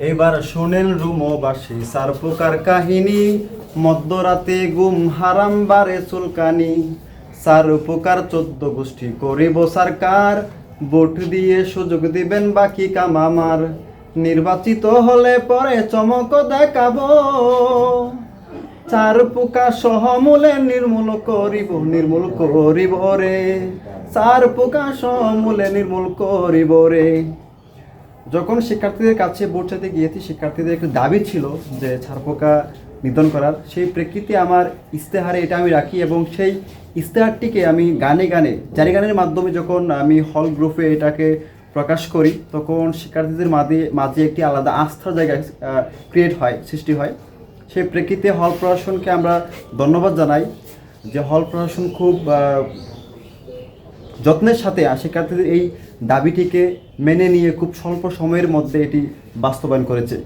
এবার শোনেন রুমবাসী চার প্রকার কাহিনী, মধ্যরাতে গুম হারাম বারে চুলকানি। চার প্রকার 14 গোষ্ঠী করিব সরকার, ভোট দিয়ে সুযোগ দিবেন বাকি কাম আমার। নির্বাচিত হলে পরে চমক দেখাবো, চার পোকা সমূলে নির্মূল করিব রে। চার পোকা সমূলে নির্মূল করিব রে। যখন শিক্ষার্থীদের কাছে ভোট চাইতে গিয়েছি, শিক্ষার্থীদের একটু দাবি ছিল যে ছারপোকা নিধন করার। সেই প্রেক্ষিতে আমার ইস্তেহারে এটা আমি রাখি এবং সেই ইস্তেহারটিকে আমি গানে গানে জারি গানের মাধ্যমে যখন আমি হল গ্রুপে এটাকে প্রকাশ করি, তখন শিক্ষার্থীদের মাঝে একটি আলাদা আস্থার জায়গা সৃষ্টি হয়। সেই প্রেক্ষিতে হল প্রশাসনকে আমরা ধন্যবাদ জানাই যে হল প্রশাসন খুব যত্নের সাথে শিক্ষার্থীদের এই দাবিটিকে মেনে নিয়ে খুব স্বল্প সময়ের মধ্যে এটি বাস্তবায়ন করেছে।